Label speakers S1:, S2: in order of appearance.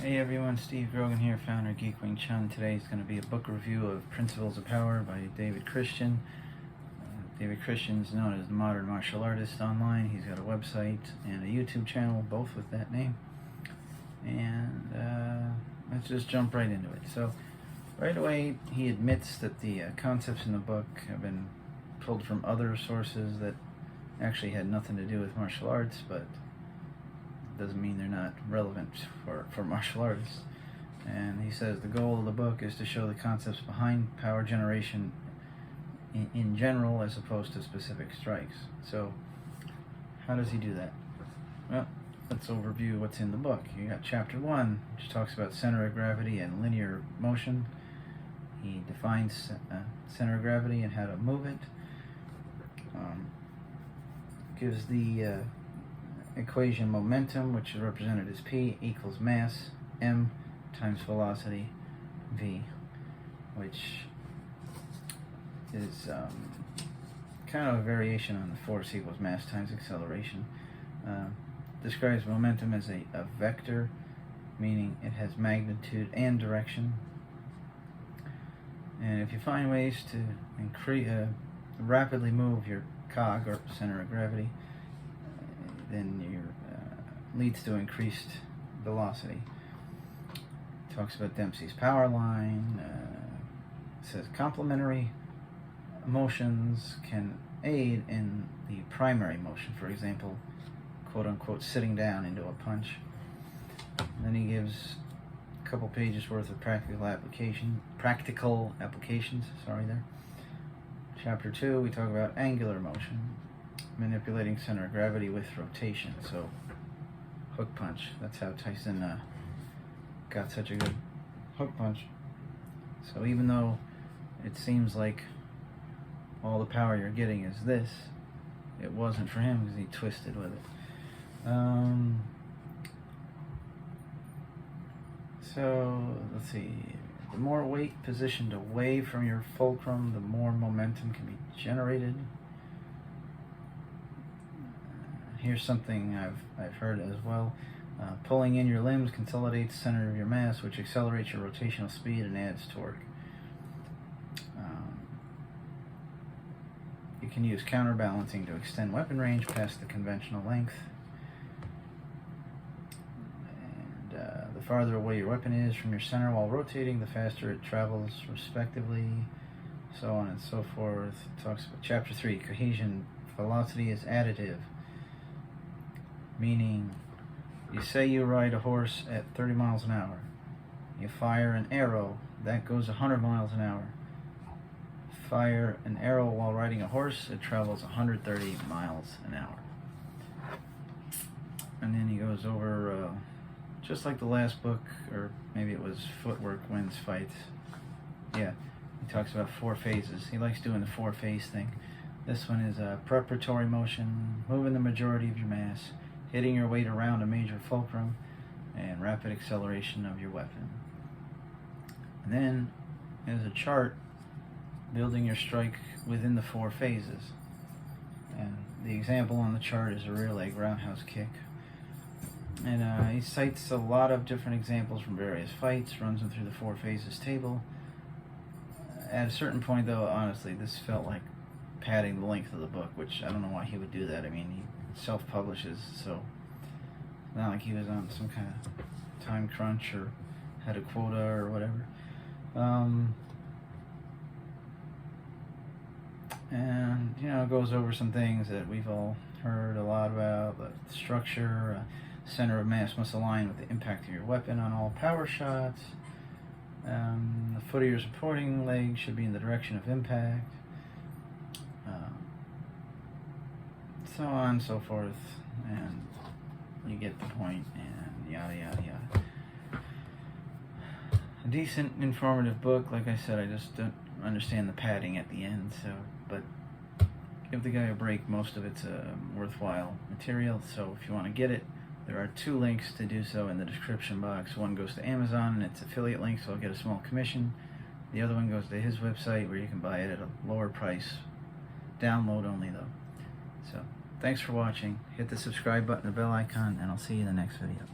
S1: Hey everyone, Steve Grogan here, founder of Geek Chun. Today is going to be a book review of Principles of Power by David Christian. David Christian is known as the modern martial artist online. He's got a website and a YouTube channel, both with that name. And let's just jump right into it. So, right away, he admits that the concepts in the book have been pulled from other sources that actually had nothing to do with martial arts, but doesn't mean they're not relevant for martial artists. And he says the goal of the book is to show the concepts behind power generation in general as opposed to specific strikes. So how does he do that? Well, let's overview what's in the book. You got chapter 1, which talks about center of gravity and linear motion. He defines center of gravity and how to move it. Gives the equation momentum, which is represented as P equals mass M times velocity V, which is kind of a variation on the force equals mass times acceleration. Describes momentum as a vector, meaning it has magnitude and direction. And if you find ways to rapidly move your cog, or center of gravity, then leads to increased velocity. Talks about Dempsey's power line. Says complementary motions can aid in the primary motion. For example, quote unquote, sitting down into a punch. And then he gives a couple pages worth of practical applications. Sorry there. Chapter 2, we talk about angular motion, manipulating center of gravity with rotation. So hook punch, that's how Tyson got such a good hook punch. So even though it seems like all the power you're getting is this, it wasn't for him because he twisted with it. So let's see, the more weight positioned away from your fulcrum, the more momentum can be generated. Here's something I've heard as well. Pulling in your limbs consolidates the center of your mass, which accelerates your rotational speed and adds torque. You can use counterbalancing to extend weapon range past the conventional length. And the farther away your weapon is from your center while rotating, the faster it travels respectively, so on and so forth. It talks about chapter 3, cohesion velocity is additive. Meaning, you say you ride a horse at 30 miles an hour. You fire an arrow, that goes 100 miles an hour. Fire an arrow while riding a horse, it travels 130 miles an hour. And then he goes over, just like the last book, or maybe it was Footwork Wins Fights. Yeah, he talks about 4 phases. He likes doing the 4-phase thing. This one is a preparatory motion, moving the majority of your mass, hitting your weight around a major fulcrum, and rapid acceleration of your weapon. And then there's a chart building your strike within the 4 phases. And the example on the chart is a rear leg roundhouse kick. And he cites a lot of different examples from various fights, runs them through the 4 phases table. At a certain point, though, honestly, this felt like padding the length of the book, which I don't know why he would do that. I mean, he self-publishes, so it's not like he was on some kind of time crunch or had a quota or whatever. And it goes over some things that we've all heard a lot about, the structure. Center of mass must align with the impact of your weapon on all power shots. The foot of your supporting leg should be in the direction of impact. So on and so forth, and you get the point, and yada yada yada. A decent, informative book. Like I said, I just don't understand the padding at the end, so, but give the guy a break. Most of it's worthwhile material, so if you want to get it, there are 2 links to do so in the description box. One goes to Amazon, and it's affiliate link, so I'll get a small commission. The other one goes to his website, where you can buy it at a lower price. Download only, though. So, thanks for watching. Hit the subscribe button, the bell icon, and I'll see you in the next video.